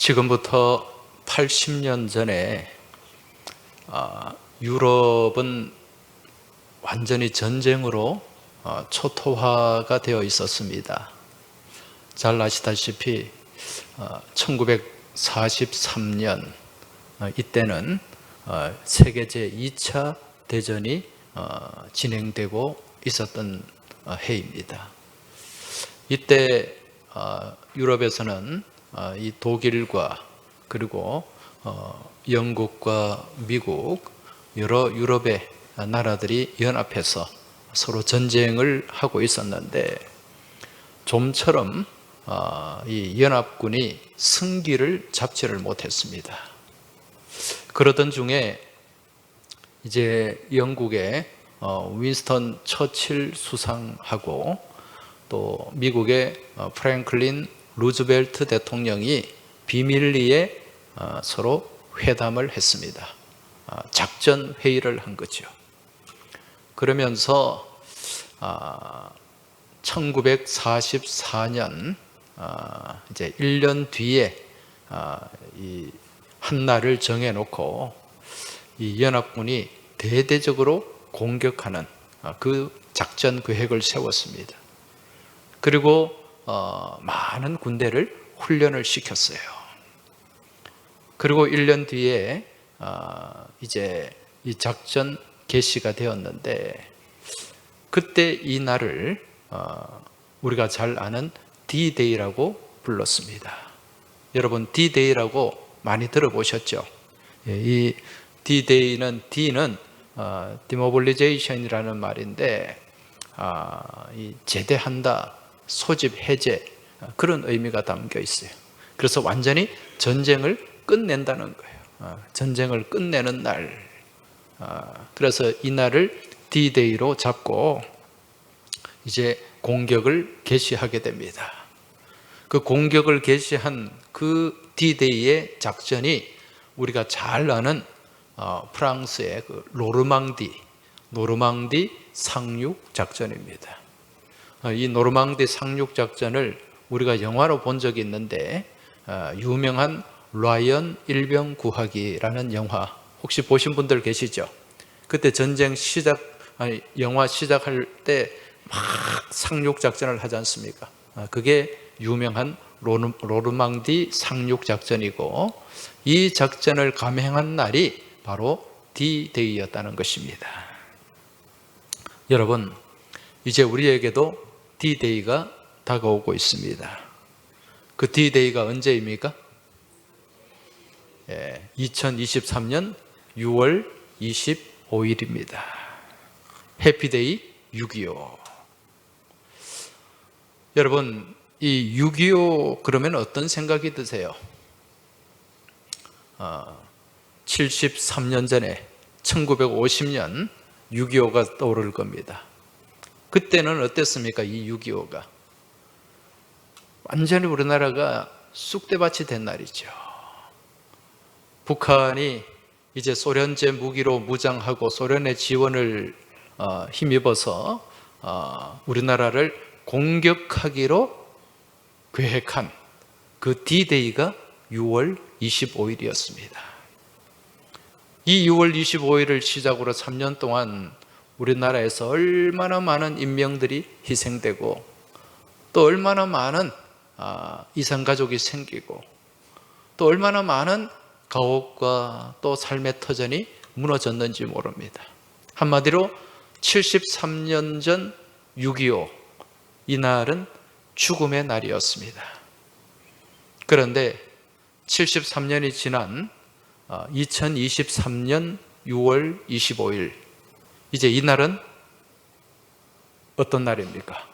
지금부터 80년 전에 유럽은 완전히 전쟁으로 초토화가 되어 있었습니다. 잘 아시다시피 1943년 이때는 세계 제2차 대전이 진행되고 있었던 해입니다. 이때 유럽에서는 이 독일과 그리고 영국과 미국 여러 유럽의 나라들이 연합해서 서로 전쟁을 하고 있었는데 좀처럼 이 연합군이 승기를 잡지를 못했습니다. 그러던 중에 이제 영국의 윈스턴 처칠 수상하고 또 미국의 프랭클린 루즈벨트 대통령이 비밀리에 서로 회담을 했습니다. 작전 회의를 한 거죠. 그러면서 1944년 이제 1년 뒤에 이 한 날을 정해놓고 이 연합군이 대대적으로 공격하는 그 작전 계획을 세웠습니다. 그리고 많은 군대를 훈련을 시켰어요. 그리고 1년 뒤에 이제 이 작전 개시가 되었는데 그때 이 날을 우리가 잘 아는 D-Day라고 불렀습니다. 여러분 D-Day라고 많이 들어보셨죠? 이 D-Day는 D는 demobilization이라는 말인데 이 제대한다, 소집, 해제 그런 의미가 담겨 있어요. 그래서 완전히 전쟁을 끝낸다는 거예요. 전쟁을 끝내는 날. 그래서 이 날을 D-Day로 잡고 이제 공격을 개시하게 됩니다. 그 공격을 개시한 그 D-Day의 작전이 우리가 잘 아는 프랑스의 그 노르망디 상륙 작전입니다. 이 노르망디 상륙 작전을 우리가 영화로 본 적이 있는데 유명한 라이언 일병 구하기라는 영화 혹시 보신 분들 계시죠? 그때 전쟁 영화 시작할 때 막 상륙 작전을 하지 않습니까? 그게 유명한 노르망디 상륙 작전이고 이 작전을 감행한 날이 바로 D-Day였다는 것입니다. 여러분, 이제 우리에게도 D-Day가 다가오고 있습니다. 그 D-Day가 언제입니까? 2023년 6월 25일입니다. 해피데이 6.25. 여러분, 이 6.25 그러면 어떤 생각이 드세요? 73년 전에 1950년 6.25가 떠오를 겁니다. 그때는 어땠습니까? 이 6.25가 완전히 우리나라가 쑥대밭이 된 날이죠. 북한이 이제 소련제 무기로 무장하고 소련의 지원을 힘입어서 우리나라를 공격하기로 계획한 그 D-Day가 6월 25일이었습니다. 이 6월 25일을 시작으로 3년 동안 우리나라에서 얼마나 많은 인명들이 희생되고 또 얼마나 많은 이산가족이 생기고 또 얼마나 많은 가옥과 또 삶의 터전이 무너졌는지 모릅니다. 한마디로 73년 전 6.25 이날은 죽음의 날이었습니다. 그런데 73년이 지난 2023년 6월 25일 이제 이날은 어떤 날입니까?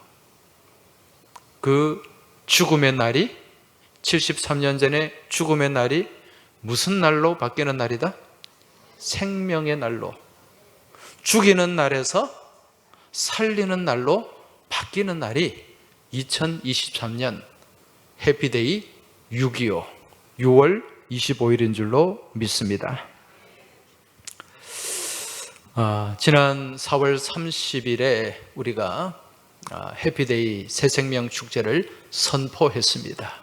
그 죽음의 날이 73년 전에 죽음의 날이 무슨 날로 바뀌는 날이다? 생명의 날로, 죽이는 날에서 살리는 날로 바뀌는 날이 2023년 해피데이 6.25 6월 25일인 줄로 믿습니다. 지난 4월 30일에 우리가 해피데이 새생명 축제를 선포했습니다.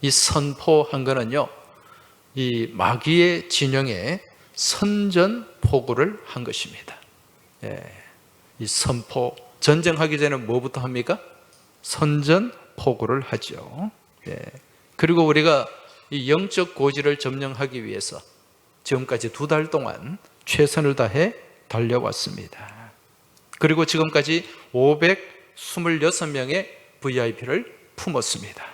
이 선포한 거는요, 이 마귀의 진영에 선전포고를 한 것입니다. 이 선포, 전쟁하기 전에 뭐부터 합니까? 선전포고를 하죠. 그리고 우리가 이 영적 고지를 점령하기 위해서 지금까지 2달 동안 최선을 다해 달려왔습니다. 그리고 지금까지 526명의 VIP를 품었습니다.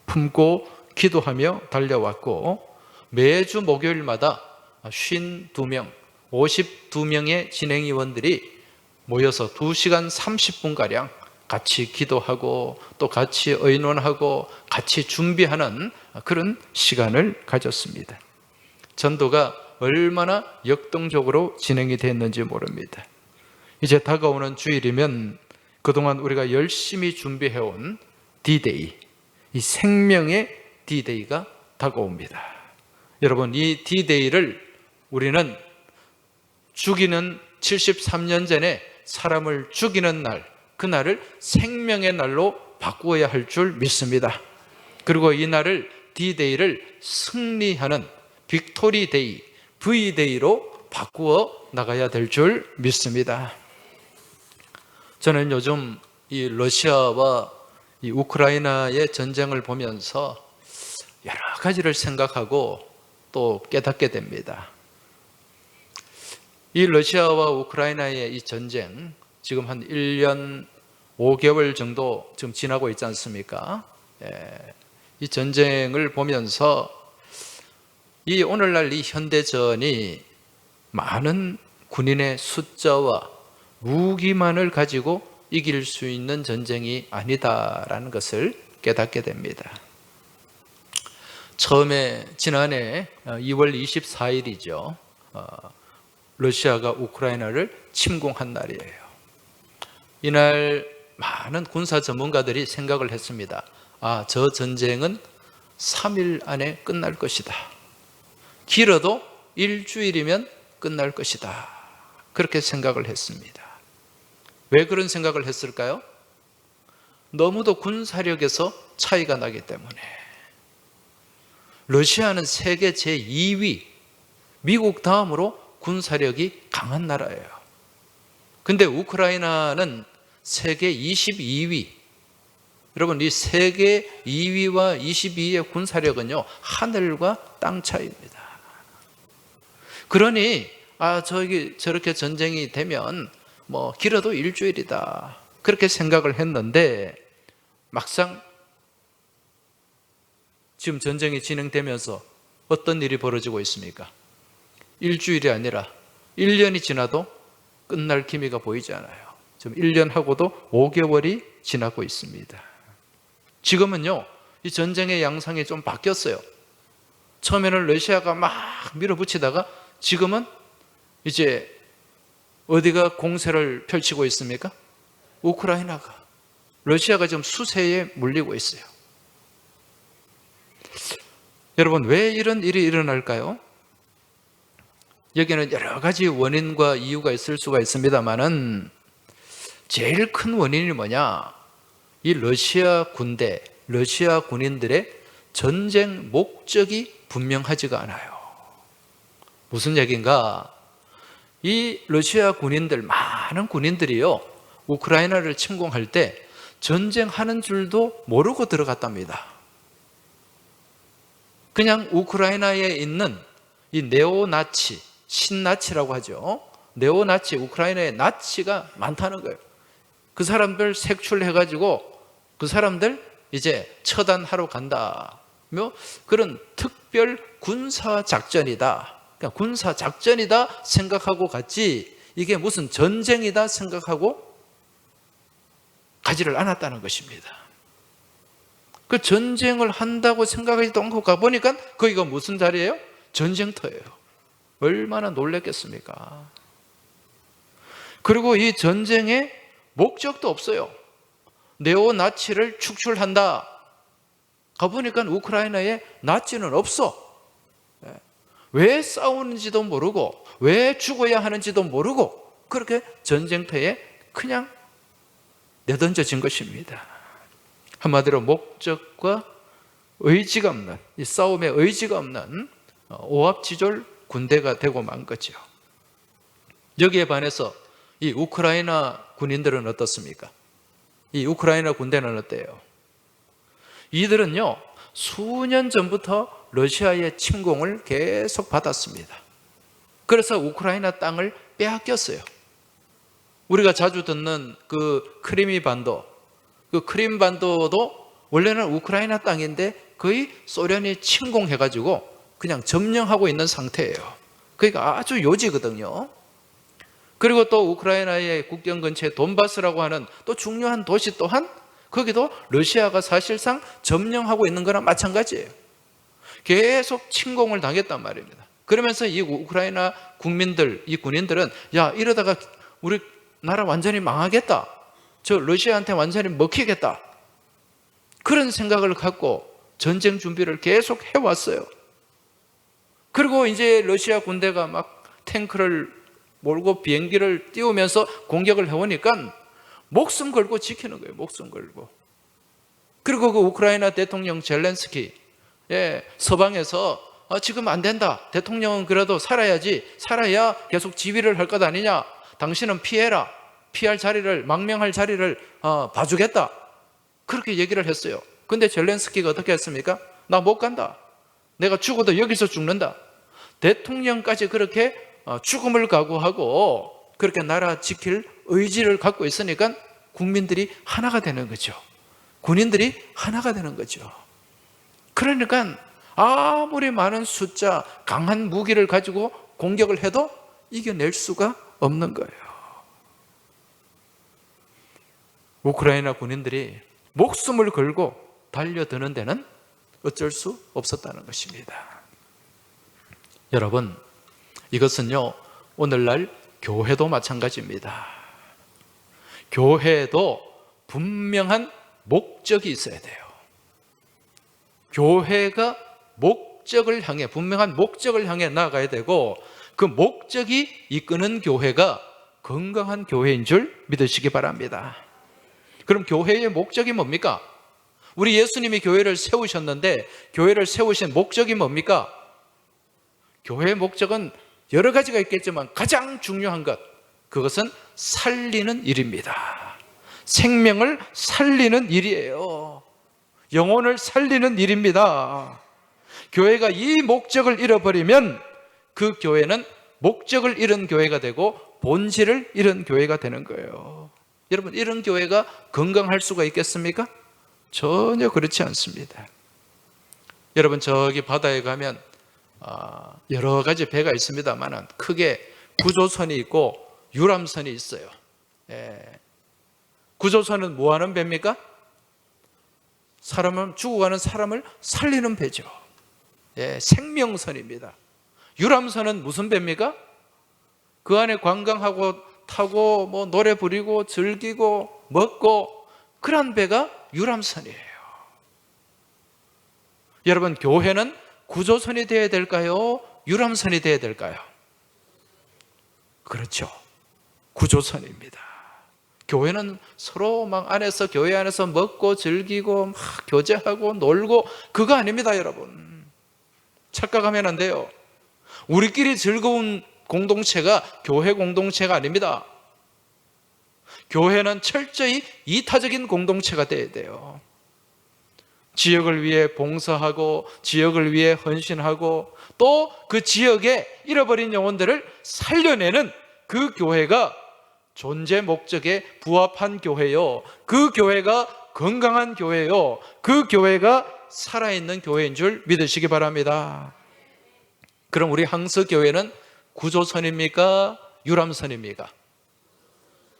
품고 기도하며 달려왔고, 매주 목요일마다 52명, 52명의 진행위원들이 모여서 2시간 30분가량 같이 기도하고 또 같이 의논하고 같이 준비하는 그런 시간을 가졌습니다. 전도가 얼마나 역동적으로 진행이 됐는지 모릅니다. 이제 다가오는 주일이면 그동안 우리가 열심히 준비해온 D-Day, 이 생명의 D-Day가 다가옵니다. 여러분, 이 D-Day를 우리는 죽이는 73년 전에 사람을 죽이는 날, 그날을 생명의 날로 바꾸어야 할 줄 믿습니다. 그리고 이 날을 D-Day를 승리하는 빅토리 데이, V-Day로 바꾸어 나가야 될 줄 믿습니다. 저는 요즘 이 러시아와 이 우크라이나의 전쟁을 보면서 여러 가지를 생각하고 또 깨닫게 됩니다. 이 러시아와 우크라이나의 이 전쟁, 지금 한 1년 5개월 정도 지금 지나고 있지 않습니까? 이 전쟁을 보면서 이 오늘날 이 현대전이 많은 군인의 숫자와 무기만을 가지고 이길 수 있는 전쟁이 아니다라는 것을 깨닫게 됩니다. 처음에 지난해 2월 24일이죠. 러시아가 우크라이나를 침공한 날이에요. 이날 많은 군사 전문가들이 생각을 했습니다. 저 전쟁은 3일 안에 끝날 것이다. 길어도 일주일이면 끝날 것이다. 그렇게 생각을 했습니다. 왜 그런 생각을 했을까요? 너무도 군사력에서 차이가 나기 때문에. 러시아는 세계 제2위, 미국 다음으로 군사력이 강한 나라예요. 근데 우크라이나는 세계 22위. 여러분, 이 세계 2위와 22위의 군사력은요, 하늘과 땅 차이입니다. 그러니 저렇게 전쟁이 되면 길어도 일주일이다, 그렇게 생각을 했는데, 막상 지금 전쟁이 진행되면서 어떤 일이 벌어지고 있습니까? 일주일이 아니라 1년이 지나도 끝날 기미가 보이지 않아요. 지금 1년하고도 5개월이 지나고 있습니다. 지금은요, 이 전쟁의 양상이 좀 바뀌었어요. 처음에는 러시아가 막 밀어붙이다가 지금은 이제 어디가 공세를 펼치고 있습니까? 우크라이나가. 러시아가 지금 수세에 물리고 있어요. 여러분, 왜 이런 일이 일어날까요? 여기는 여러 가지 원인과 이유가 있을 수가 있습니다만은 제일 큰 원인이 뭐냐? 이 러시아 군대, 러시아 군인들의 전쟁 목적이 분명하지가 않아요. 무슨 얘기인가? 이 러시아 군인들, 많은 군인들이요, 우크라이나를 침공할 때 전쟁하는 줄도 모르고 들어갔답니다. 그냥 우크라이나에 있는 이 네오나치, 신나치라고 하죠. 네오나치, 우크라이나에 나치가 많다는 거예요. 그 사람들 색출해가지고 그 사람들 이제 처단하러 간다며 그런 특별 군사작전이다, 그러니까 군사작전이다 생각하고 갔지, 이게 무슨 전쟁이다 생각하고 가지를 않았다는 것입니다. 그 전쟁을 한다고 생각하지도 않고 가보니까 거기가 무슨 자리예요? 전쟁터예요. 얼마나 놀랬겠습니까? 그리고 이 전쟁에 목적도 없어요. 네오나치를 축출한다. 가보니까 우크라이나에 나치는 없어. 왜 싸우는지도 모르고 왜 죽어야 하는지도 모르고 그렇게 전쟁터에 그냥 내던져진 것입니다. 한마디로 목적과 의지가 없는, 이 싸움에 의지가 없는 오합지졸 군대가 되고 만 거죠. 여기에 반해서 이 우크라이나 군인들은 어떻습니까? 이 우크라이나 군대는 어때요? 이들은요, 수년 전부터 러시아의 침공을 계속 받았습니다. 그래서 우크라이나 땅을 빼앗겼어요. 우리가 자주 듣는 그 크림이 반도, 그 크림 반도도 원래는 우크라이나 땅인데 거의 소련이 침공해가지고 그냥 점령하고 있는 상태예요. 그러니까 아주 요지거든요. 그리고 또 우크라이나의 국경 근처에 돈바스라고 하는 또 중요한 도시 또한 거기도 러시아가 사실상 점령하고 있는 거랑 마찬가지예요. 계속 침공을 당했단 말입니다. 그러면서 이 우크라이나 국민들, 이 군인들은 야, 이러다가 우리 나라 완전히 망하겠다. 저 러시아한테 완전히 먹히겠다. 그런 생각을 갖고 전쟁 준비를 계속 해왔어요. 그리고 이제 러시아 군대가 막 탱크를 몰고 비행기를 띄우면서 공격을 해오니까 목숨 걸고 지키는 거예요. 목숨 걸고. 그리고 그 우크라이나 대통령 젤렌스키, 서방에서 지금 안 된다. 대통령은 그래도 살아야지. 살아야 계속 지휘를 할 것 아니냐. 당신은 피해라. 피할 자리를, 망명할 자리를 봐주겠다. 그렇게 얘기를 했어요. 근데 젤렌스키가 어떻게 했습니까? 나 못 간다. 내가 죽어도 여기서 죽는다. 대통령까지 그렇게 죽음을 각오하고 그렇게 나라 지킬 의지를 갖고 있으니까 국민들이 하나가 되는 거죠. 군인들이 하나가 되는 거죠. 그러니까 아무리 많은 숫자, 강한 무기를 가지고 공격을 해도 이겨낼 수가 없는 거예요. 우크라이나 군인들이 목숨을 걸고 달려드는 데는 어쩔 수 없었다는 것입니다. 여러분, 이것은요, 오늘날 교회도 마찬가지입니다. 교회도 분명한 목적이 있어야 돼요. 교회가 목적을 향해, 분명한 목적을 향해 나아가야 되고, 그 목적이 이끄는 교회가 건강한 교회인 줄 믿으시기 바랍니다. 그럼 교회의 목적이 뭡니까? 우리 예수님이 교회를 세우셨는데 교회를 세우신 목적이 뭡니까? 교회의 목적은 여러 가지가 있겠지만 가장 중요한 것, 그것은 살리는 일입니다. 생명을 살리는 일이에요. 영혼을 살리는 일입니다. 교회가 이 목적을 잃어버리면 그 교회는 목적을 잃은 교회가 되고 본질을 잃은 교회가 되는 거예요. 여러분, 이런 교회가 건강할 수가 있겠습니까? 전혀 그렇지 않습니다. 여러분, 저기 바다에 가면 여러 가지 배가 있습니다만 크게 구조선이 있고 유람선이 있어요. 구조선은 뭐 하는 배입니까? 죽어가는 사람을 살리는 배죠. 생명선입니다. 유람선은 무슨 배입니까? 그 안에 관광하고 타고 노래 부리고 즐기고 먹고 그런 배가 유람선이에요. 여러분, 교회는 구조선이 되어야 될까요? 유람선이 되어야 될까요? 그렇죠. 구조선입니다. 교회는 서로 안에서, 교회 안에서 먹고 즐기고 막 교제하고 놀고 그거 아닙니다, 여러분. 착각하면 안 돼요. 우리끼리 즐거운 공동체가 교회 공동체가 아닙니다. 교회는 철저히 이타적인 공동체가 되어야 돼요. 지역을 위해 봉사하고 지역을 위해 헌신하고 또 그 지역에 잃어버린 영혼들을 살려내는 그 교회가 존재 목적에 부합한 교회요. 그 교회가 건강한 교회요. 그 교회가 살아있는 교회인 줄 믿으시기 바랍니다. 그럼 우리 항서교회는 구조선입니까? 유람선입니까?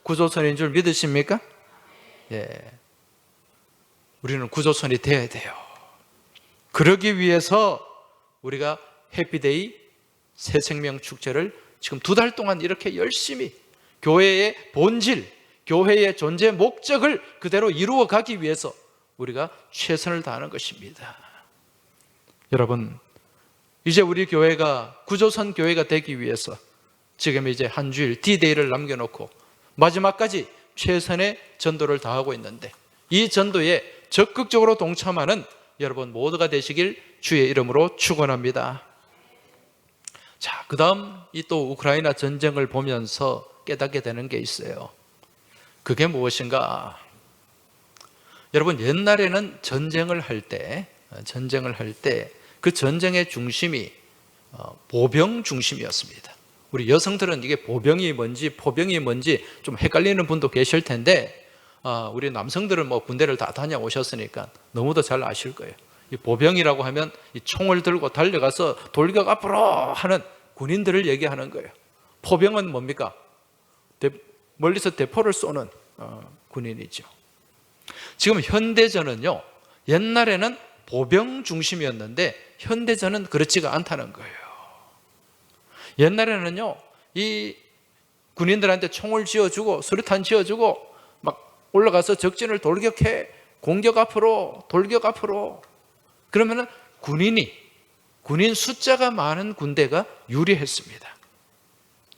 구조선인 줄 믿으십니까? 우리는 구조선이 돼야 돼요. 그러기 위해서 우리가 해피데이 새생명 축제를 지금 2달 동안 이렇게 열심히 교회의 본질, 교회의 존재 목적을 그대로 이루어 가기 위해서 우리가 최선을 다하는 것입니다. 여러분, 이제 우리 교회가 구조선 교회가 되기 위해서 지금 이제 한 주일 D-Day를 남겨놓고 마지막까지 최선의 전도를 다하고 있는데 이 전도에 적극적으로 동참하는 여러분 모두가 되시길 주의 이름으로 축원합니다. 자, 그 다음 이 또 우크라이나 전쟁을 보면서 깨닫게 되는 게 있어요. 그게 무엇인가? 여러분, 옛날에는 전쟁을 할 때 그 전쟁의 중심이 보병 중심이었습니다. 우리 여성들은 이게 보병이 뭔지 포병이 뭔지 좀 헷갈리는 분도 계실 텐데, 우리 남성들은 뭐 군대를 다 다녀오셨으니까 너무도 잘 아실 거예요. 이 보병이라고 하면 이 총을 들고 달려가서 돌격 앞으로 하는 군인들을 얘기하는 거예요. 포병은 뭡니까? 멀리서 대포를 쏘는 군인이죠. 지금 현대전은요, 옛날에는 보병 중심이었는데 현대전은 그렇지가 않다는 거예요. 옛날에는요, 이 군인들한테 총을 쥐어주고 수류탄 쥐어주고 막 올라가서 적진을 돌격해, 공격 앞으로, 돌격 앞으로. 그러면은 군인 숫자가 많은 군대가 유리했습니다.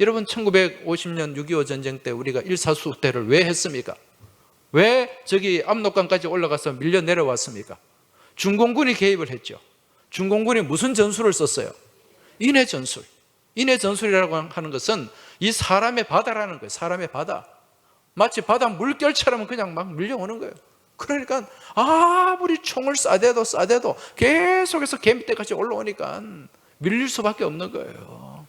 여러분, 1950년 6.25 전쟁 때 우리가 일사수대를 왜 했습니까? 왜 저기 압록강까지 올라가서 밀려 내려왔습니까? 중공군이 개입을 했죠. 중공군이 무슨 전술을 썼어요? 인해 전술. 인해 전술이라고 하는 것은 이 사람의 바다라는 거예요. 사람의 바다. 마치 바다 물결처럼 그냥 막 밀려오는 거예요. 그러니까 아무리 총을 쏴대도 계속해서 개미떼까지 올라오니까 밀릴 수밖에 없는 거예요.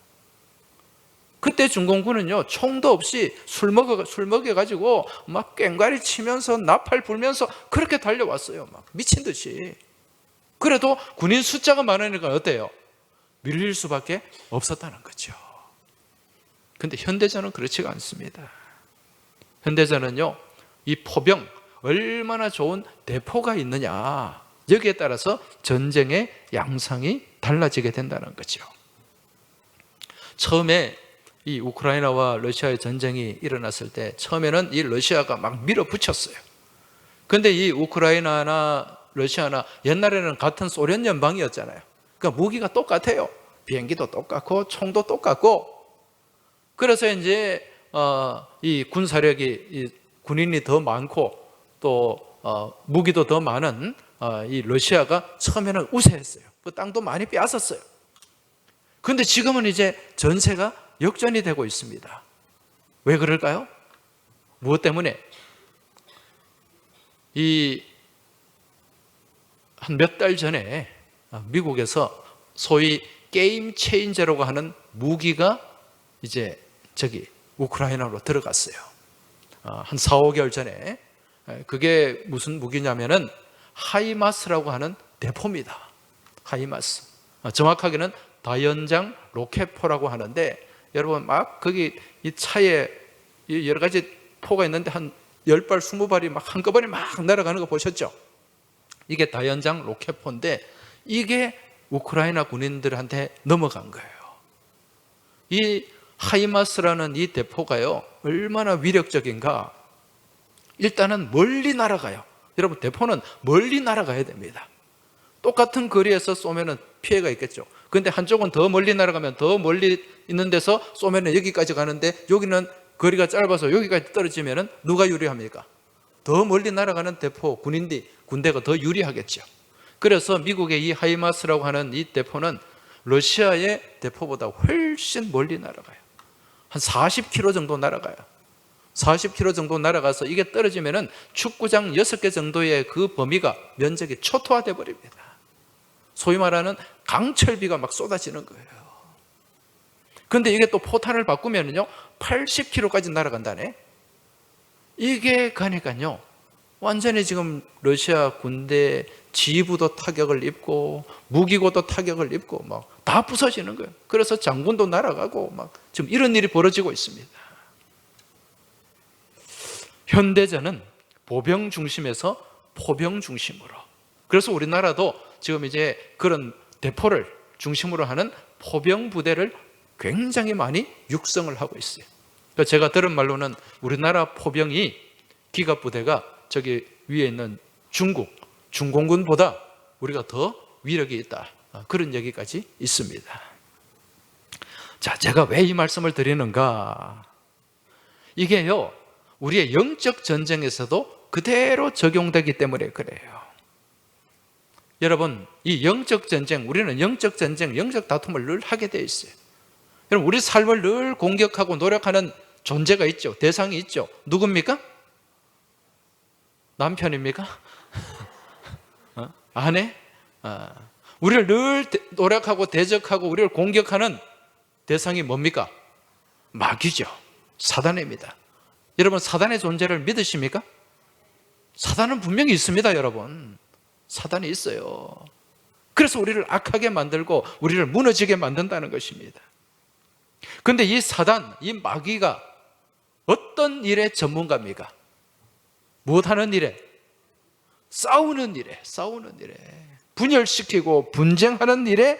그때 중공군은요, 총도 없이 술 먹여가지고 막 꽹과리 치면서 나팔 불면서 그렇게 달려왔어요. 막 미친 듯이. 그래도 군인 숫자가 많으니까 어때요? 밀릴 수밖에 없었다는 거죠. 근데 현대전은 그렇지가 않습니다. 현대전은요, 이 포병, 얼마나 좋은 대포가 있느냐, 여기에 따라서 전쟁의 양상이 달라지게 된다는 거죠. 처음에 이 우크라이나와 러시아의 전쟁이 일어났을 때 처음에는 이 러시아가 막 밀어붙였어요. 그런데 이 우크라이나나 러시아나 옛날에는 같은 소련 연방이었잖아요. 그러니까 무기가 똑같아요. 비행기도 똑같고 총도 똑같고. 그래서 이제 이 군사력이, 이 군인이 더 많고 또 무기도 더 많은 이 러시아가 처음에는 우세했어요. 그 땅도 많이 빼앗았어요. 그런데 지금은 이제 전세가 역전이 되고 있습니다. 왜 그럴까요? 무엇 때문에? 한 몇 달 전에 미국에서 소위 게임 체인저라고 하는 무기가 이제 저기 우크라이나로 들어갔어요. 한 4, 5개월 전에. 그게 무슨 무기냐면은 하이마스라고 하는 대포입니다. 하이마스. 정확하게는 다연장 로켓포라고 하는데, 여러분 막 거기 이 차에 여러 가지 포가 있는데 한 10발, 20발이 막 한꺼번에 막 날아가는 거 보셨죠? 이게 다연장 로켓포인데 이게 우크라이나 군인들한테 넘어간 거예요. 이 하이마스라는 이 대포가요, 얼마나 위력적인가. 일단은 멀리 날아가요. 여러분, 대포는 멀리 날아가야 됩니다. 똑같은 거리에서 쏘면은 피해가 있겠죠. 그런데 한쪽은 더 멀리 날아가면 더 멀리 있는 데서 쏘면은 여기까지 가는데, 여기는 거리가 짧아서 여기까지 떨어지면은 누가 유리합니까? 더 멀리 날아가는 대포, 군대가 더 유리하겠죠. 그래서 미국의 이 하이마스라고 하는 이 대포는 러시아의 대포보다 훨씬 멀리 날아가요. 한 40km 정도 날아가요. 40km 정도 날아가서 이게 떨어지면은 축구장 6개 정도의 그 범위가, 면적이 초토화돼 버립니다. 소위 말하는 강철비가 막 쏟아지는 거예요. 그런데 이게 또 포탄을 바꾸면요 80km까지 날아간다네. 이게 가니까요 완전히 지금 러시아 군대 지휘부도 타격을 입고 무기고도 타격을 입고 막 다 부서지는 거예요. 그래서 장군도 날아가고 막 지금 이런 일이 벌어지고 있습니다. 현대전은 보병 중심에서 포병 중심으로. 그래서 우리나라도 지금 이제 그런 대포를 중심으로 하는 포병 부대를 굉장히 많이 육성을 하고 있어요. 그러니까 제가 들은 말로는 우리나라 포병이 기갑 부대가 저기 위에 있는 중공군보다 우리가 더 위력이 있다. 그런 얘기까지 있습니다. 자, 제가 왜 이 말씀을 드리는가? 이게요, 우리의 영적 전쟁에서도 그대로 적용되기 때문에 그래요. 여러분, 이 영적 전쟁, 우리는 영적 전쟁, 영적 다툼을 늘 하게 돼 있어요. 여러분, 우리 삶을 늘 공격하고 노력하는 존재가 있죠. 대상이 있죠. 누굽니까? 남편입니까? 아내? 우리를 늘 노력하고 대적하고 우리를 공격하는 대상이 뭡니까? 마귀죠. 사단입니다. 여러분, 사단의 존재를 믿으십니까? 사단은 분명히 있습니다, 여러분. 사단이 있어요. 그래서 우리를 악하게 만들고 우리를 무너지게 만든다는 것입니다. 그런데 이 사단, 이 마귀가 어떤 일의 전문가입니까? 무엇하는 일에? 싸우는 일에, 분열시키고 분쟁하는 일에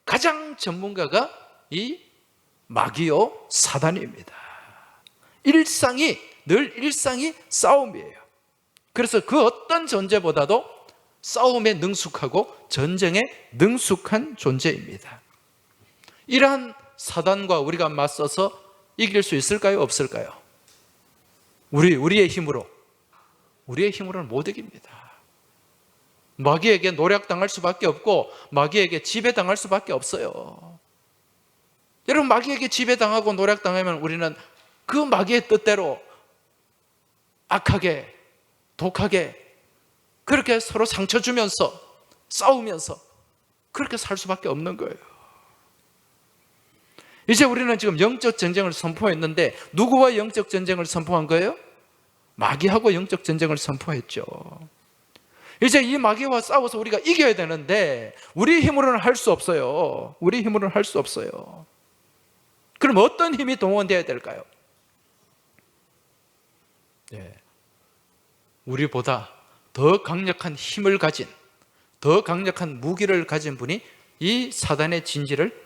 가장 전문가가 이 마귀요 사단입니다. 늘 일상이 싸움이에요. 그래서 그 어떤 존재보다도 싸움에 능숙하고 전쟁에 능숙한 존재입니다. 이러한 사단과 우리가 맞서서 이길 수 있을까요? 없을까요? 우리의 힘으로는 못 이깁니다. 마귀에게 노략당할 수밖에 없고 마귀에게 지배당할 수밖에 없어요. 여러분, 마귀에게 지배당하고 노략당하면 우리는 그 마귀의 뜻대로 악하게, 독하게 그렇게 서로 상처 주면서 싸우면서 그렇게 살 수밖에 없는 거예요. 이제 우리는 지금 영적 전쟁을 선포했는데 누구와 영적 전쟁을 선포한 거예요? 마귀하고 영적 전쟁을 선포했죠. 이제 이 마귀와 싸워서 우리가 이겨야 되는데 우리 힘으로는 할 수 없어요. 그럼 어떤 힘이 동원되어야 될까요? 우리보다 더 강력한 힘을 가진, 더 강력한 무기를 가진 분이 이 사단의 진지를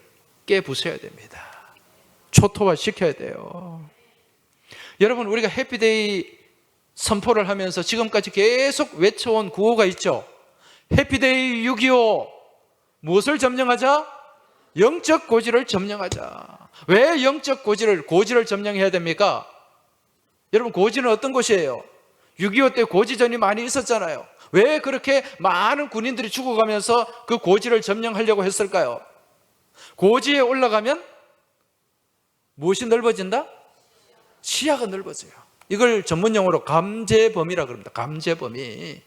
깨부숴야 됩니다. 초토화시켜야 돼요. 여러분, 우리가 해피데이 선포를 하면서 지금까지 계속 외쳐온 구호가 있죠. 해피데이 6.25. 무엇을 점령하자? 영적 고지를 점령하자. 왜 영적 고지를 점령해야 됩니까? 여러분, 고지는 어떤 곳이에요? 6.25 때 고지전이 많이 있었잖아요. 왜 그렇게 많은 군인들이 죽어가면서 그 고지를 점령하려고 했을까요? 고지에 올라가면 무엇이 넓어진다? 시야가 넓어져요. 이걸 전문용어로 감재범위라 그럽니다. 감재범위.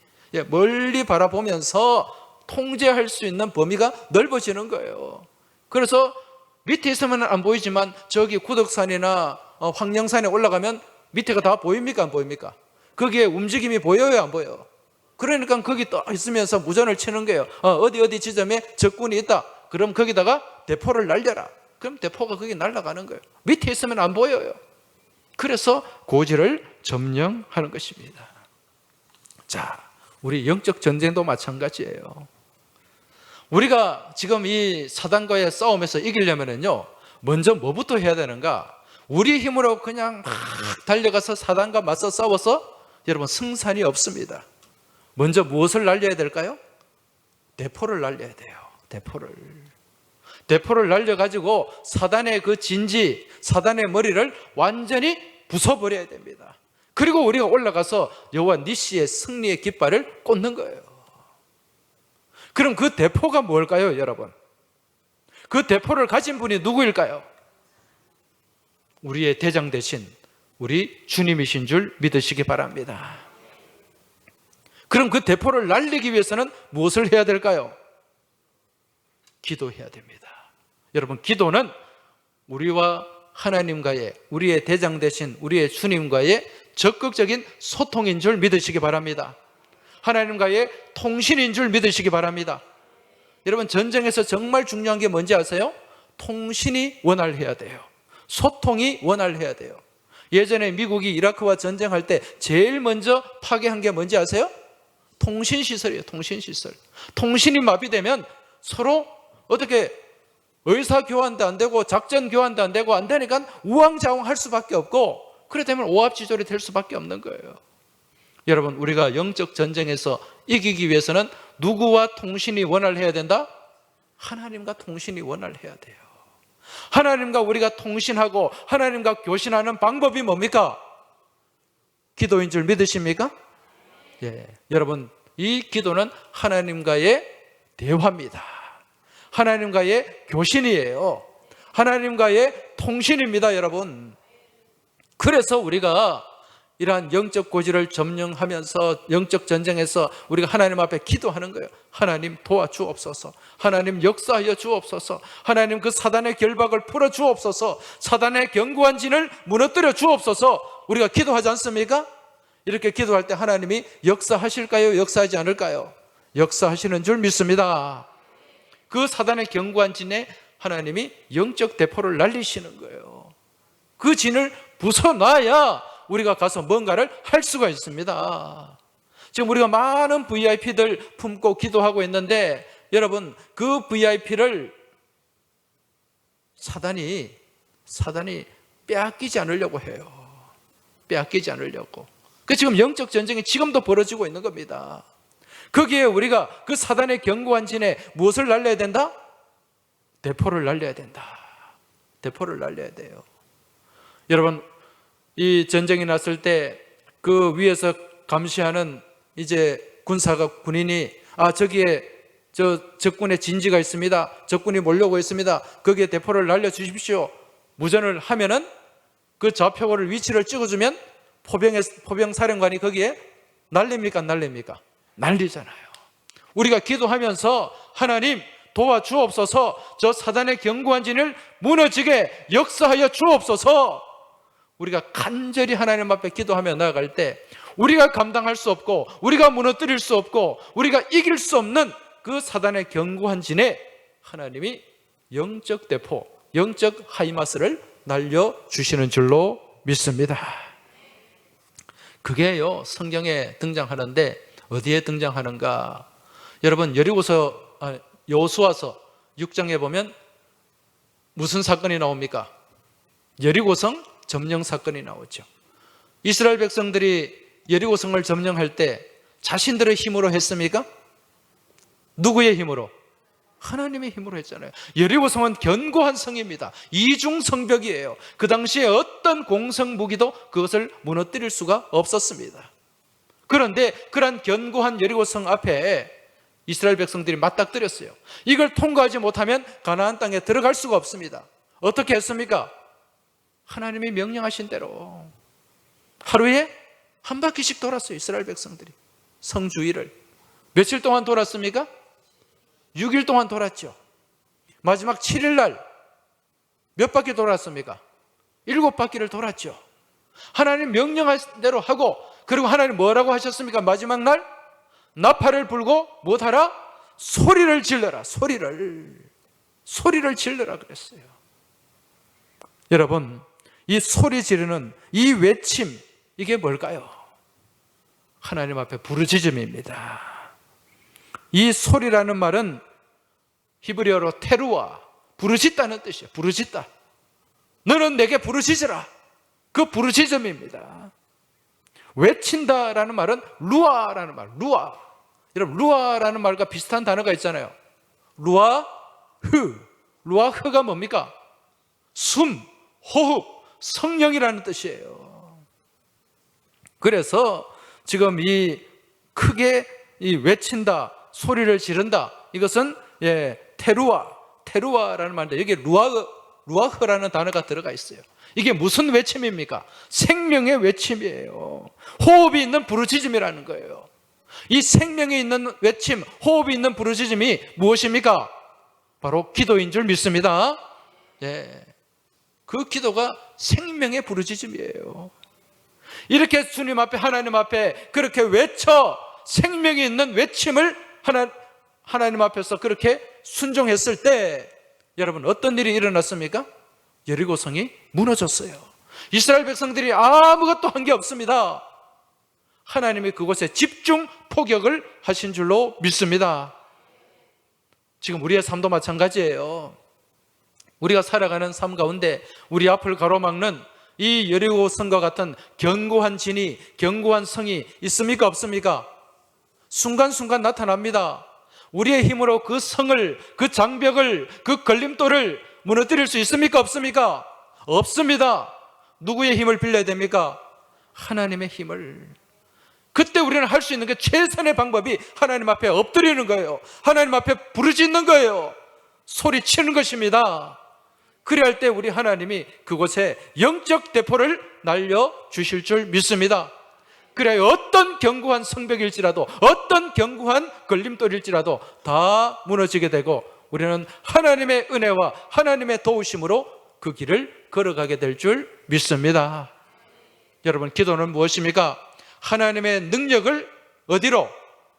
멀리 바라보면서 통제할 수 있는 범위가 넓어지는 거예요. 그래서 밑에 있으면 안 보이지만 저기 구덕산이나 황령산에 올라가면 밑에가 다 보입니까? 안 보입니까? 거기에 움직임이 보여요? 안 보여요? 그러니까 거기 떠 있으면서 무전을 치는 거예요. 어디 지점에 적군이 있다. 그럼 거기다가 대포를 날려라. 그럼 대포가 거기 날아가는 거예요. 밑에 있으면 안 보여요. 그래서 고지를 점령하는 것입니다. 자, 우리 영적 전쟁도 마찬가지예요. 우리가 지금 이 사단과의 싸움에서 이기려면요, 먼저 뭐부터 해야 되는가? 우리 힘으로 그냥 막 달려가서 사단과 맞서 싸워서 여러분 승산이 없습니다. 먼저 무엇을 날려야 될까요? 대포를 날려야 돼요. 대포를 날려가지고 사단의 그 진지, 사단의 머리를 완전히 부숴버려야 됩니다. 그리고 우리가 올라가서 여호와 니시의 승리의 깃발을 꽂는 거예요. 그럼 그 대포가 뭘까요, 여러분? 그 대포를 가진 분이 누구일까요? 우리의 대장 대신 우리 주님이신 줄 믿으시기 바랍니다. 그럼 그 대포를 날리기 위해서는 무엇을 해야 될까요? 기도해야 됩니다. 여러분, 기도는 우리와 하나님과의, 우리의 대장 대신 우리의 주님과의 적극적인 소통인 줄 믿으시기 바랍니다. 하나님과의 통신인 줄 믿으시기 바랍니다. 여러분, 전쟁에서 정말 중요한 게 뭔지 아세요? 통신이 원활해야 돼요. 소통이 원활해야 돼요. 예전에 미국이 이라크와 전쟁할 때 제일 먼저 파괴한 게 뭔지 아세요? 통신시설이에요. 통신이 마비되면 서로 어떻게 의사교환도 안 되고 작전교환도 안 되고 안 되니까 우왕좌왕할 수밖에 없고, 그래 되면 오합지졸이 될 수밖에 없는 거예요. 여러분, 우리가 영적 전쟁에서 이기기 위해서는 누구와 통신이 원활해야 된다? 하나님과 통신이 원활해야 돼요. 하나님과 우리가 통신하고 하나님과 교신하는 방법이 뭡니까? 기도인 줄 믿으십니까? 여러분, 이 기도는 하나님과의 대화입니다. 하나님과의 교신이에요. 하나님과의 통신입니다, 여러분. 그래서 우리가 이러한 영적 고지를 점령하면서 영적 전쟁에서 우리가 하나님 앞에 기도하는 거예요. 하나님 도와주옵소서. 하나님 역사하여 주옵소서. 하나님 그 사단의 결박을 풀어 주옵소서. 사단의 견고한 진을 무너뜨려 주옵소서. 우리가 기도하지 않습니까? 이렇게 기도할 때 하나님이 역사하실까요? 역사하지 않을까요? 역사하시는 줄 믿습니다. 그 사단의 견고한 진에 하나님이 영적 대포를 날리시는 거예요. 그 진을 부숴놔야 우리가 가서 뭔가를 할 수가 있습니다. 지금 우리가 많은 VIP들 품고 기도하고 있는데 여러분, 그 VIP를 사단이 빼앗기지 않으려고 해요. 빼앗기지 않으려고. 그 지금 영적 전쟁이 지금도 벌어지고 있는 겁니다. 거기에 우리가 그 사단의 견고한 진에 무엇을 날려야 된다? 대포를 날려야 된다. 대포를 날려야 돼요. 여러분, 이 전쟁이 났을 때 그 위에서 감시하는 이제 군인이 저기에 적군의 진지가 있습니다. 적군이 몰려오고 있습니다. 거기에 대포를 날려 주십시오. 무전을 하면은 그 좌표를 위치를 찍어주면 포병 사령관이 거기에 날립니까? 안 날립니까? 날리잖아요. 우리가 기도하면서 하나님 도와주옵소서, 저 사단의 견고한 진을 무너지게 역사하여 주옵소서. 우리가 간절히 하나님 앞에 기도하며 나아갈 때 우리가 감당할 수 없고 우리가 무너뜨릴 수 없고 우리가 이길 수 없는 그 사단의 견고한 진에 하나님이 영적 대포, 영적 하이마스를 날려주시는 줄로 믿습니다. 그게요, 성경에 등장하는데 어디에 등장하는가? 여러분, 여호수아서 6장에 보면 무슨 사건이 나옵니까? 여리고성 점령 사건이 나오죠. 이스라엘 백성들이 여리고성을 점령할 때 자신들의 힘으로 했습니까? 누구의 힘으로? 하나님의 힘으로 했잖아요. 여리고성은 견고한 성입니다. 이중 성벽이에요. 그 당시에 어떤 공성 무기도 그것을 무너뜨릴 수가 없었습니다. 그런데 그러한 견고한 여리고성 앞에 이스라엘 백성들이 맞닥뜨렸어요. 이걸 통과하지 못하면 가나안 땅에 들어갈 수가 없습니다. 어떻게 했습니까? 하나님이 명령하신 대로 하루에 한 바퀴씩 돌았어요. 이스라엘 백성들이 성 주위를. 며칠 동안 돌았습니까? 6일 동안 돌았죠. 마지막 7일 날 몇 바퀴 돌았습니까? 7바퀴를 돌았죠. 하나님 명령하신 대로 하고, 그리고 하나님 뭐라고 하셨습니까? 마지막 날 나팔을 불고 못하라? 소리를 질러라. 소리를 질러라 그랬어요. 여러분, 이 소리 지르는 이 외침, 이게 뭘까요? 하나님 앞에 부르짖음입니다. 이 소리라는 말은 히브리어로 테루아, 부르짖다는 뜻이에요. 부르짖다. 너는 내게 부르짖으라. 그 부르짖음입니다. 외친다라는 말은 루아라는 말, 루아. 여러분, 루아라는 말과 비슷한 단어가 있잖아요. 루아흐가 뭡니까? 숨, 호흡, 성령이라는 뜻이에요. 그래서 지금 이 크게 이 외친다, 소리를 지른다, 이것은 테루아라는 말인데 여기에 루아흐라는 단어가 들어가 있어요. 이게 무슨 외침입니까? 생명의 외침이에요. 호흡이 있는 부르짖음이라는 거예요. 이 생명이 있는 외침, 호흡이 있는 부르짖음이 무엇입니까? 바로 기도인 줄 믿습니다. 그 기도가 생명의 부르짖음이에요. 이렇게 주님 앞에, 하나님 앞에 그렇게 외쳐 생명이 있는 외침을 하나님 앞에서 그렇게 순종했을 때 여러분, 어떤 일이 일어났습니까? 여리고성이 무너졌어요. 이스라엘 백성들이 아무것도 한 게 없습니다. 하나님이 그곳에 집중 포격을 하신 줄로 믿습니다. 지금 우리의 삶도 마찬가지예요. 우리가 살아가는 삶 가운데 우리 앞을 가로막는 이 여리고성과 같은 견고한 진이, 견고한 성이 있습니까? 없습니까? 순간순간 나타납니다. 우리의 힘으로 그 성을, 그 장벽을, 그 걸림돌을 무너뜨릴 수 있습니까? 없습니까? 없습니다. 누구의 힘을 빌려야 됩니까? 하나님의 힘을. 그때 우리는 할 수 있는 게 최선의 방법이 하나님 앞에 엎드리는 거예요. 하나님 앞에 부르짖는 거예요. 소리치는 것입니다. 그래야 할 때 우리 하나님이 그곳에 영적 대포를 날려주실 줄 믿습니다. 그래야 어떤 견고한 성벽일지라도, 어떤 견고한 걸림돌일지라도 다 무너지게 되고, 우리는 하나님의 은혜와 하나님의 도우심으로 그 길을 걸어가게 될 줄 믿습니다. 여러분, 기도는 무엇입니까? 하나님의 능력을 어디로?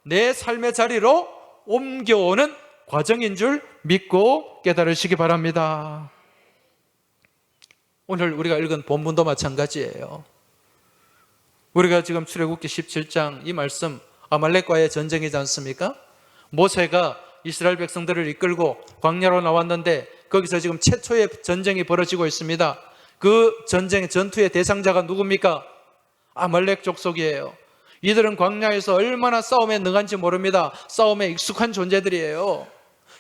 내 삶의 자리로 옮겨오는 과정인 줄 믿고 깨달으시기 바랍니다. 오늘 우리가 읽은 본문도 마찬가지예요. 우리가 지금 출애굽기 17장 이 말씀, 아말렉과의 전쟁이지 않습니까? 모세가 이스라엘 백성들을 이끌고 광야로 나왔는데 거기서 지금 최초의 전쟁이 벌어지고 있습니다. 그 전쟁의 전투의 대상자가 누굽니까? 아말렉 족속이에요. 이들은 광야에서 얼마나 싸움에 능한지 모릅니다. 싸움에 익숙한 존재들이에요.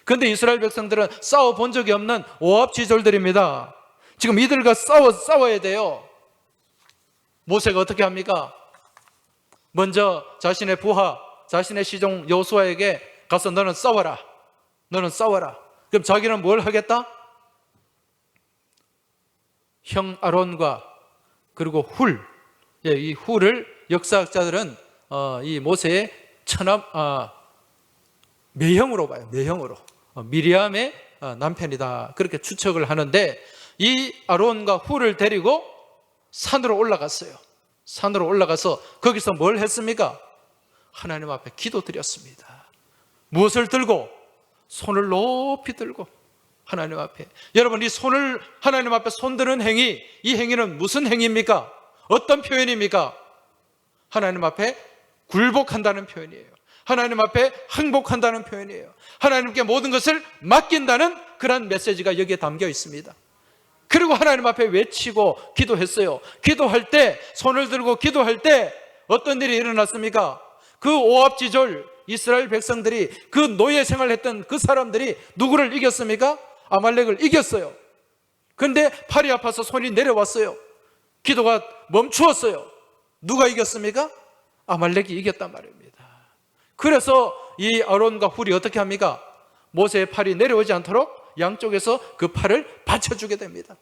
그런데 이스라엘 백성들은 싸워본 적이 없는 오합지졸들입니다. 지금 이들과 싸워야 돼요. 모세가 어떻게 합니까? 먼저 자신의 부하, 자신의 시종 여호수아에게 가서 너는 싸워라. 너는 싸워라. 그럼 자기는 뭘 하겠다? 형 아론과 그리고 훌, 이 훌을 역사학자들은 이 모세의 매형으로 봐요. 매형으로. 미리암의 남편이다. 그렇게 추측을 하는데, 이 아론과 훌을 데리고 산으로 올라갔어요. 산으로 올라가서 거기서 뭘 했습니까? 하나님 앞에 기도드렸습니다. 무엇을 들고? 손을 높이 들고 하나님 앞에. 여러분, 이 손을 하나님 앞에 손드는 행위, 이 행위는 무슨 행위입니까? 어떤 표현입니까? 하나님 앞에 굴복한다는 표현이에요. 하나님 앞에 항복한다는 표현이에요. 하나님께 모든 것을 맡긴다는 그런 메시지가 여기에 담겨 있습니다. 그리고 하나님 앞에 외치고 기도했어요. 기도할 때, 손을 들고 기도할 때 어떤 일이 일어났습니까? 그 오합지졸 이스라엘 백성들이, 그 노예 생활했던 그 사람들이 누구를 이겼습니까? 아말렉을 이겼어요. 그런데 팔이 아파서 손이 내려왔어요. 기도가 멈추었어요. 누가 이겼습니까? 아말렉이 이겼단 말입니다. 그래서 이 아론과 훌이 어떻게 합니까? 모세의 팔이 내려오지 않도록 양쪽에서 그 팔을 받쳐주게 됩니다.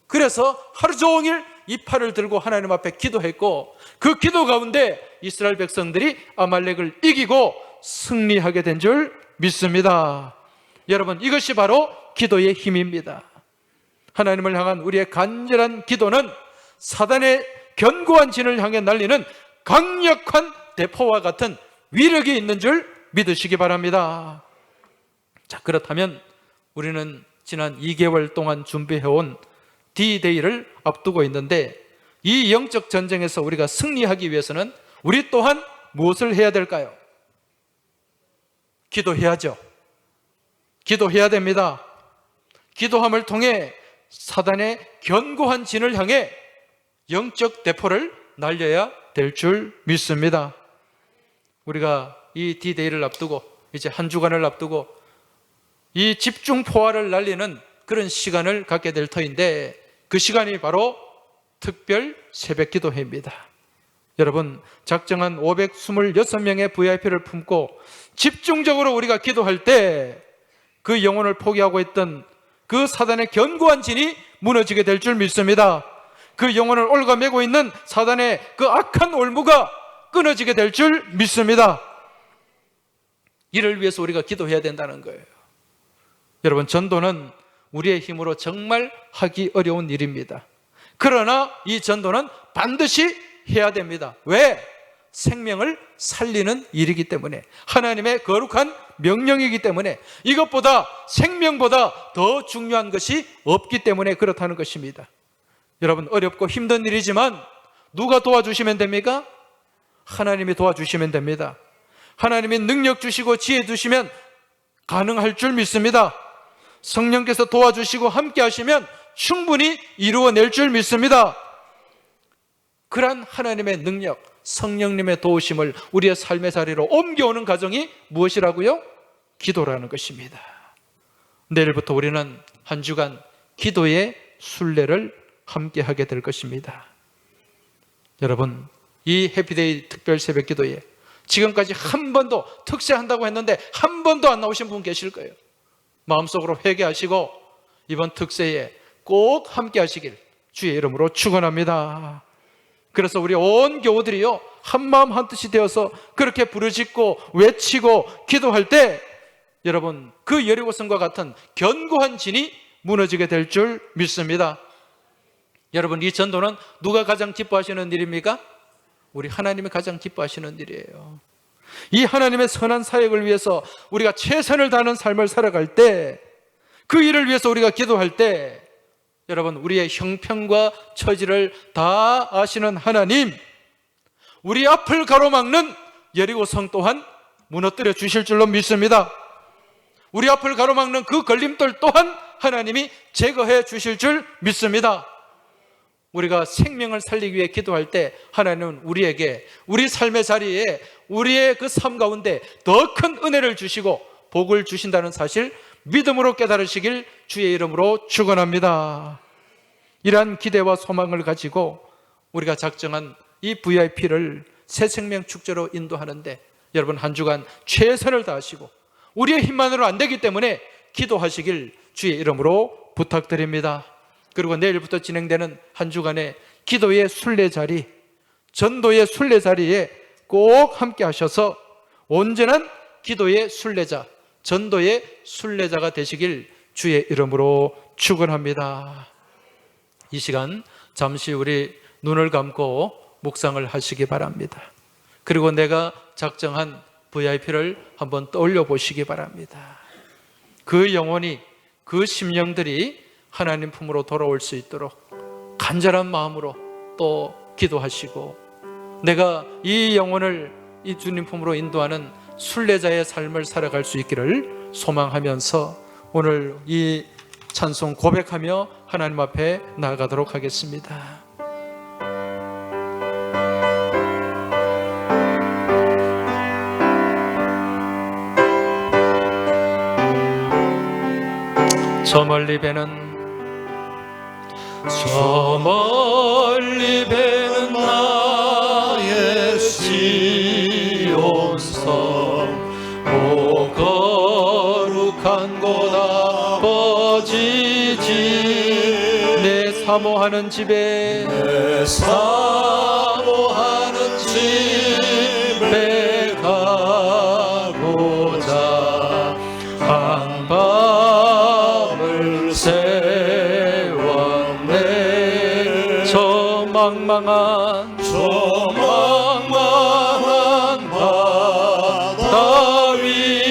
그래서 하루 종일 이 팔을 들고 하나님 앞에 기도했고, 그 기도 가운데 이스라엘 백성들이 아말렉을 이기고 승리하게 된 줄 믿습니다. 여러분, 이것이 바로 기도의 힘입니다. 하나님을 향한 우리의 간절한 기도는 사단의 견고한 진을 향해 날리는 강력한 대포와 같은 위력이 있는 줄 믿으시기 바랍니다. 자, 그렇다면 우리는 지난 2개월 동안 준비해온 D-Day를 앞두고 있는데, 이 영적 전쟁에서 우리가 승리하기 위해서는 우리 또한 무엇을 해야 될까요? 기도해야죠. 기도해야 됩니다. 기도함을 통해 사단의 견고한 진을 향해 영적 대포를 날려야 될 줄 믿습니다. 우리가 이 D-Day를 앞두고 이제 한 주간을 앞두고 이 집중 포화를 날리는 그런 시간을 갖게 될 터인데, 그 시간이 바로 특별 새벽 기도회입니다. 여러분, 작정한 526명의 VIP를 품고 집중적으로 우리가 기도할 때 그 영혼을 포기하고 있던 그 사단의 견고한 진이 무너지게 될 줄 믿습니다. 그 영혼을 갉아매고 있는 사단의 그 악한 올무가 끊어지게 될 줄 믿습니다. 이를 위해서 우리가 기도해야 된다는 거예요. 여러분, 전도는 우리의 힘으로 정말 하기 어려운 일입니다. 그러나 이 전도는 반드시 해야 됩니다. 왜? 생명을 살리는 일이기 때문에, 하나님의 거룩한 명령이기 때문에, 이것보다, 생명보다 더 중요한 것이 없기 때문에 그렇다는 것입니다. 여러분, 어렵고 힘든 일이지만 누가 도와주시면 됩니까? 하나님이 도와주시면 됩니다. 하나님이 능력 주시고 지혜 주시면 가능할 줄 믿습니다. 성령께서 도와주시고 함께 하시면 충분히 이루어낼 줄 믿습니다. 그러한 하나님의 능력, 성령님의 도우심을 우리의 삶의 자리로 옮겨오는 과정이 무엇이라고요? 기도라는 것입니다. 내일부터 우리는 한 주간 기도의 순례를 함께 하게 될 것입니다. 여러분, 이 해피데이 특별 새벽 기도에 지금까지 한 번도 특세한다고 했는데 한 번도 안 나오신 분 계실 거예요. 마음속으로 회개하시고 이번 특세에 꼭 함께 하시길 주의 이름으로 축원합니다. 그래서 우리 온 교우들이요, 한마음 한뜻이 되어서 그렇게 부르짖고 외치고 기도할 때 여러분, 그 여리고성과 같은 견고한 진이 무너지게 될 줄 믿습니다. 여러분, 이 전도는 누가 가장 기뻐하시는 일입니까? 우리 하나님이 가장 기뻐하시는 일이에요. 이 하나님의 선한 사역을 위해서 우리가 최선을 다하는 삶을 살아갈 때, 그 일을 위해서 우리가 기도할 때 여러분, 우리의 형편과 처지를 다 아시는 하나님, 우리 앞을 가로막는 여리고성 또한 무너뜨려 주실 줄로 믿습니다. 우리 앞을 가로막는 그 걸림돌 또한 하나님이 제거해 주실 줄 믿습니다. 우리가 생명을 살리기 위해 기도할 때 하나님은 우리에게, 우리 삶의 자리에, 우리의 그 삶 가운데 더 큰 은혜를 주시고 복을 주신다는 사실 믿음으로 깨달으시길 주의 이름으로 축원합니다. 이러한 기대와 소망을 가지고 우리가 작정한 이 VIP를 새 생명 축제로 인도하는데 여러분, 한 주간 최선을 다하시고 우리의 힘만으로 안 되기 때문에 기도하시길 주의 이름으로 부탁드립니다. 그리고 내일부터 진행되는 한 주간의 기도의 순례자리, 전도의 순례자리에 꼭 함께 하셔서 온전한 기도의 순례자, 전도의 순례자가 되시길 주의 이름으로 축원합니다. 이 시간 잠시 우리 눈을 감고 묵상을 하시기 바랍니다. 그리고 내가 작정한 VIP를 한번 떠올려 보시기 바랍니다. 그 영혼이, 그 심령들이 하나님 품으로 돌아올 수 있도록 간절한 마음으로 또 기도하시고, 내가 이 영혼을 이 주님 품으로 인도하는 순례자의 삶을 살아갈 수 있기를 소망하면서 오늘 이 찬송 고백하며 하나님 앞에 나아가도록 하겠습니다. 저 멀리 배는 나의 시온성, 오 거룩한 곳 아버지 집, 내 사모하는 집에, 내 사모하는 집에 가고자 한밤을 세웠네. 저 망망한 바다 위에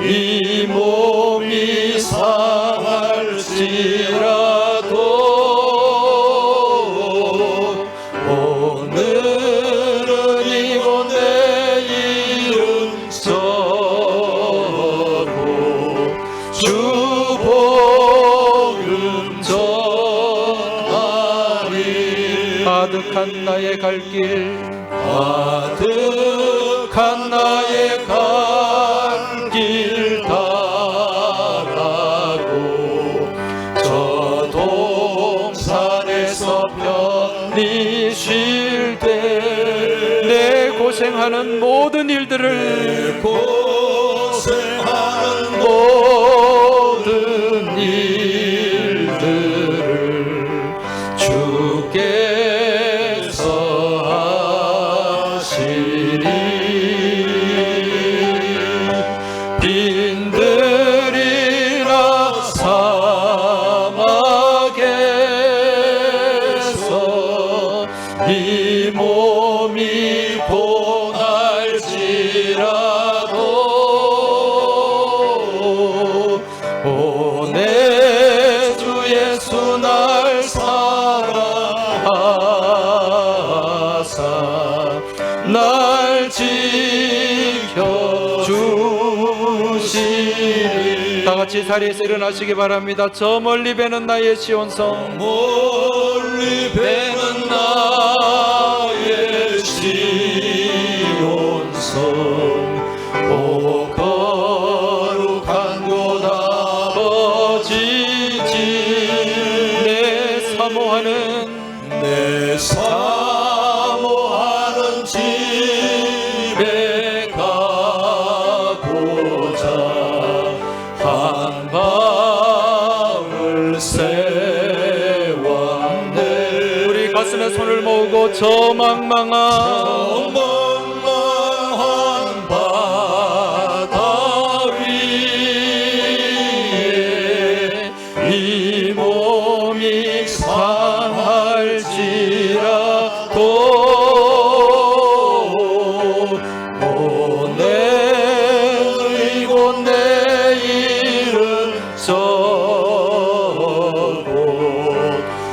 이 몸이 상할지라도 오늘은 이고 내일은 저고 주 복음 전하리. 아득한 나의 갈 길, 아득한 나의 갈 길 따라고 저 동산에서 편히 쉴 때 내 고생하는 모든 일들을, 고생하는 모든 일들을 주께서 하시리. 빈들이나 사막에서 이 몸이 고날지라도 오 내 주 예수 날 사랑하사 날 지켜주시리. 다같이 자리에서 일어나시기 바랍니다. 저 멀리 배는 나의 시온성, 멀리 배는 나의 시온성, 오 거룩한 곳 아버지 집, 내 사모하는 우리가 손을 모으고 저 망망한 바다 위에 이 몸이 상할지라도 오늘 이곳 내일은 저곳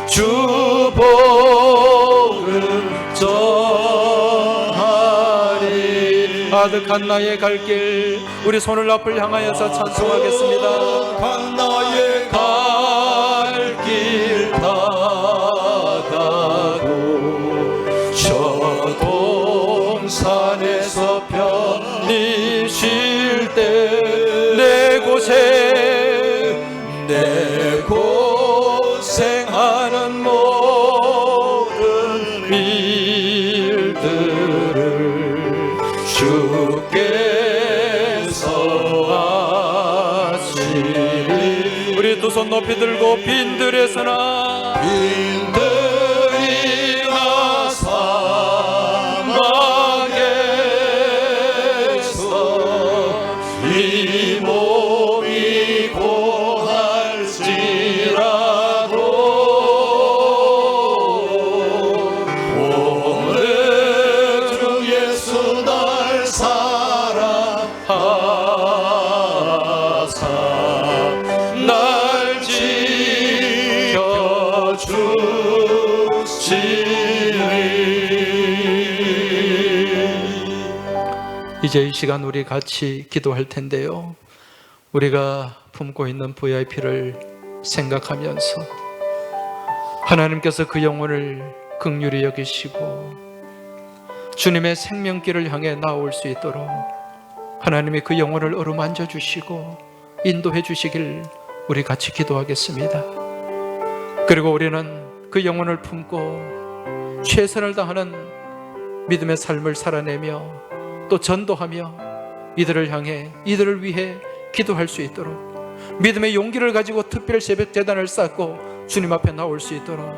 주 복음 전하리. 아득한 나의 갈 길, 우리 손을 앞을 향하여서 찬송하겠습니다. 아득한 나의 갈 길 다가고 저 동산에서 편히 쉴 때 내 고생하는 모든 일들을 주께서 하시리. 우리 두 손 높이 들고 빈들에서나 사막에서 이 몸이 고할지라도 오늘 주 예수 날 사랑하사 날 지켜주시리. 이제 이 시간 우리 같이 기도할 텐데요, 우리가 품고 있는 VIP를 생각하면서 하나님께서 그 영혼을 긍휼히 여기시고 주님의 생명길을 향해 나올 수 있도록 하나님이 그 영혼을 어루만져 주시고 인도해 주시길 우리 같이 기도하겠습니다. 그리고 우리는 그 영혼을 품고 최선을 다하는 믿음의 삶을 살아내며 또 전도하며 이들을 향해, 이들을 위해 기도할 수 있도록 믿음의 용기를 가지고 특별 새벽 제단을 쌓고 주님 앞에 나올 수 있도록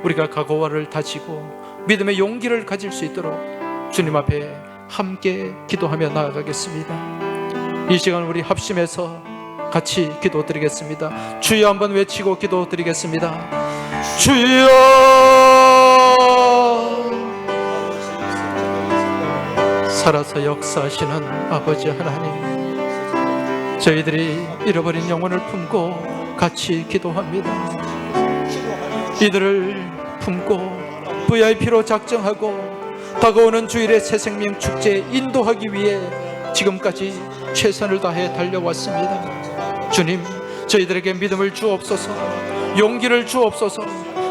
우리가 각오를 다지고 믿음의 용기를 가질 수 있도록 주님 앞에 함께 기도하며 나아가겠습니다. 이 시간 우리 합심해서 같이 기도드리겠습니다. 주여 한번 외치고 기도드리겠습니다. 주여, 살아서 역사하시는 아버지 하나님, 저희들이 잃어버린 영혼을 품고 같이 기도합니다. 이들을 품고 VIP로 작정하고 다가오는 주일의 새생명 축제에 인도하기 위해 지금까지 최선을 다해 달려왔습니다. 주님, 저희들에게 믿음을 주옵소서, 용기를 주옵소서,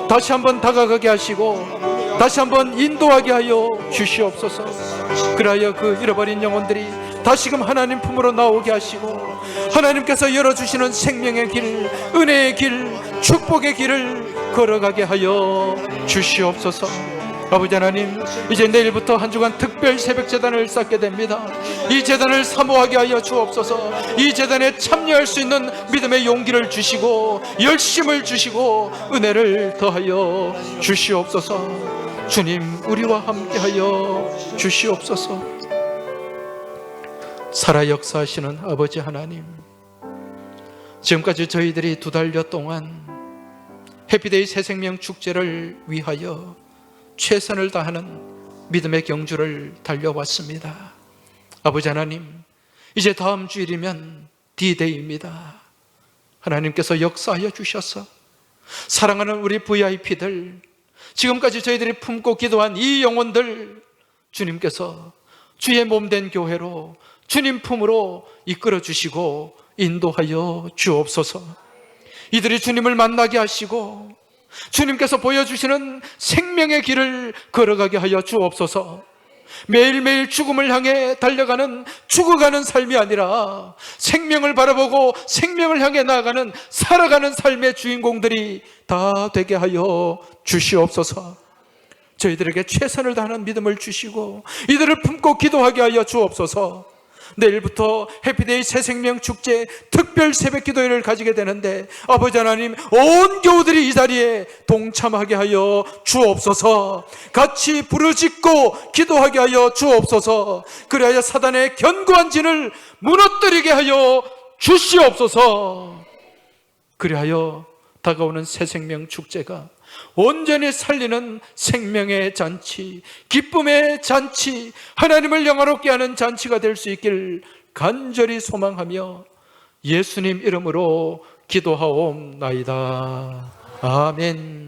다시 한번 다가가게 하시고 다시 한번 인도하게 하여 주시옵소서. 그리하여 그 잃어버린 영혼들이 다시금 하나님 품으로 나오게 하시고 하나님께서 열어주시는 생명의 길, 은혜의 길, 축복의 길을 걸어가게 하여 주시옵소서. 아버지 하나님, 이제 내일부터 한 주간 특별 새벽 제단을 쌓게 됩니다. 이 제단을 사모하게 하여 주옵소서. 이 제단에 참여할 수 있는 믿음의 용기를 주시고 열심을 주시고 은혜를 더하여 주시옵소서. 주님, 우리와 함께하여 주시옵소서. 살아 역사하시는 아버지 하나님, 지금까지 저희들이 2달여 동안 해피데이 새생명 축제를 위하여 최선을 다하는 믿음의 경주를 달려왔습니다. 아버지 하나님, 이제 다음 주일이면 D-Day입니다. 하나님께서 역사하여 주셔서 사랑하는 우리 VIP들, 지금까지 저희들이 품고 기도한 이 영혼들 주님께서 주의 몸된 교회로 주님 품으로 이끌어 주시고 인도하여 주옵소서. 이들이 주님을 만나게 하시고 주님께서 보여주시는 생명의 길을 걸어가게 하여 주옵소서. 매일매일 죽음을 향해 달려가는, 죽어가는 삶이 아니라 생명을 바라보고 생명을 향해 나아가는, 살아가는 삶의 주인공들이 다 되게 하여 주시옵소서. 저희들에게 최선을 다하는 믿음을 주시고 이들을 품고 기도하게 하여 주옵소서. 내일부터 해피데이 새생명 축제 특별 새벽 기도회를 가지게 되는데 아버지 하나님, 온 교우들이 이 자리에 동참하게 하여 주옵소서. 같이 부르짖고 기도하게 하여 주옵소서. 그리하여 사단의 견고한 진을 무너뜨리게 하여 주시옵소서. 그리하여 다가오는 새생명 축제가 온전히 살리는 생명의 잔치, 기쁨의 잔치, 하나님을 영화롭게 하는 잔치가 될 수 있길 간절히 소망하며 예수님 이름으로 기도하옵나이다. 아멘.